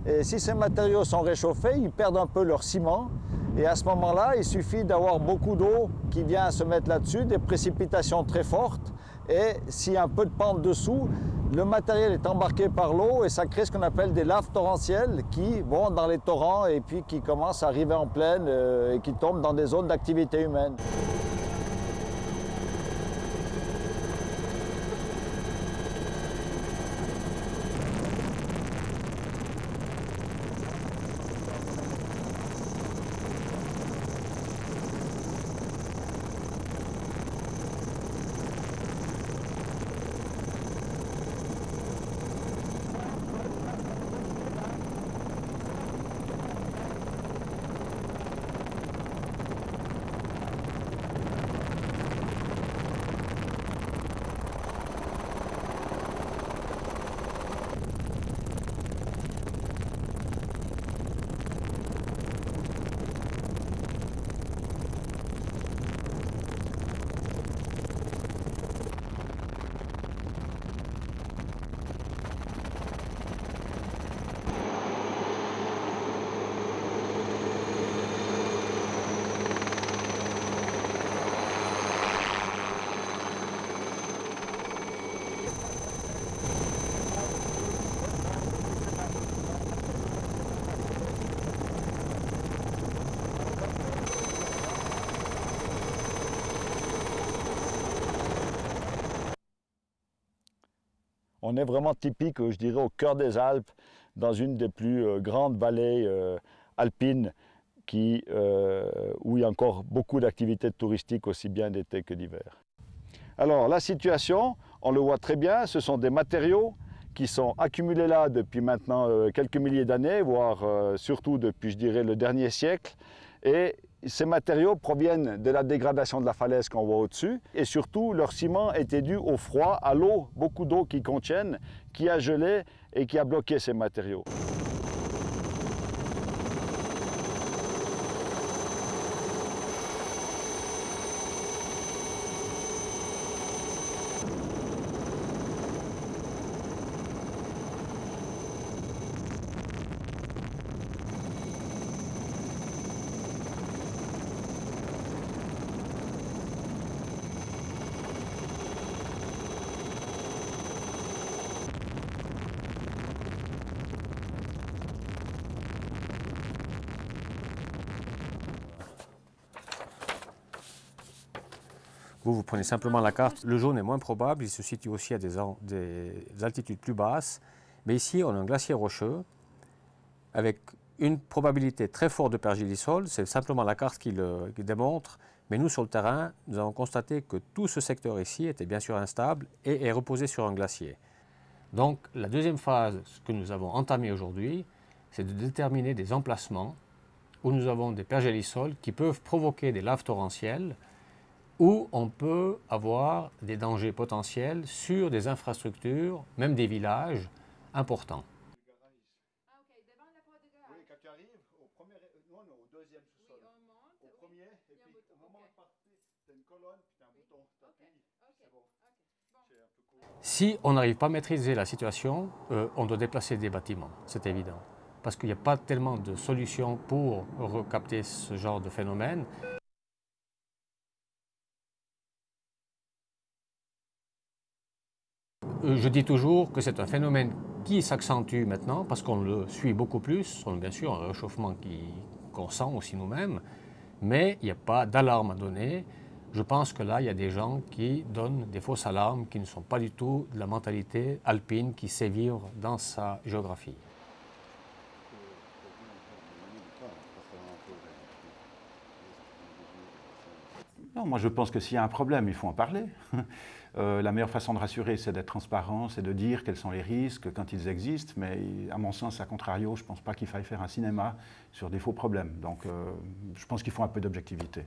Et si ces matériaux sont réchauffés, ils perdent un peu leur ciment. Et à ce moment-là, il suffit d'avoir beaucoup d'eau qui vient se mettre là-dessus, des précipitations très fortes. Et s'il y a un peu de pente dessous, le matériel est embarqué par l'eau et ça crée ce qu'on appelle des laves torrentielles qui vont dans les torrents et puis qui commencent à arriver en plaine et qui tombent dans des zones d'activité humaine. On est vraiment typique, je dirais, au cœur des Alpes, dans une des plus grandes vallées alpines où il y a encore beaucoup d'activités touristiques, aussi bien d'été que d'hiver. Alors la situation, on le voit très bien, ce sont des matériaux qui sont accumulés là depuis maintenant quelques milliers d'années, voire surtout depuis, je dirais, le dernier siècle. Et ces matériaux proviennent de la dégradation de la falaise qu'on voit au-dessus. Et surtout, leur ciment était dû au froid, à l'eau, beaucoup d'eau qu'ils contiennent, qui a gelé et qui a bloqué ces matériaux. Vous prenez simplement la carte. Le jaune est moins probable, il se situe aussi à des altitudes plus basses. Mais ici, on a un glacier rocheux avec une probabilité très forte de pergélisol. C'est simplement la carte qui le démontre. Mais nous, sur le terrain, nous avons constaté que tout ce secteur ici était bien sûr instable et est reposé sur un glacier. Donc, la deuxième phase que nous avons entamée aujourd'hui, c'est de déterminer des emplacements où nous avons des pergélisols qui peuvent provoquer des laves torrentielles, où on peut avoir des dangers potentiels sur des infrastructures, même des villages importants. Ah, ok, devant la porte de garage. Oui, quand tu arrives, au premier, non, au deuxième sous-sol. Oui, on monte. Au premier, et puis au moment de partir, tu as une colonne, puis tu as un bouton, tu appuies, c'est bon. C'est un peu court. Si on n'arrive pas à maîtriser la situation, on doit déplacer des bâtiments, c'est évident. Parce qu'il n'y a pas tellement de solutions pour recapter ce genre de phénomène. Je dis toujours que c'est un phénomène qui s'accentue maintenant parce qu'on le suit beaucoup plus. On a bien sûr un réchauffement qu'on sent aussi nous-mêmes, mais il n'y a pas d'alarme à donner. Je pense que là, il y a des gens qui donnent des fausses alarmes qui ne sont pas du tout de la mentalité alpine qui sait vivre dans sa géographie. Non, moi je pense que s'il y a un problème, il faut en parler. La meilleure façon de rassurer, c'est d'être transparent, c'est de dire quels sont les risques quand ils existent, mais à mon sens, à contrario, je ne pense pas qu'il faille faire un cinéma sur des faux problèmes. Donc je pense qu'il faut un peu d'objectivité.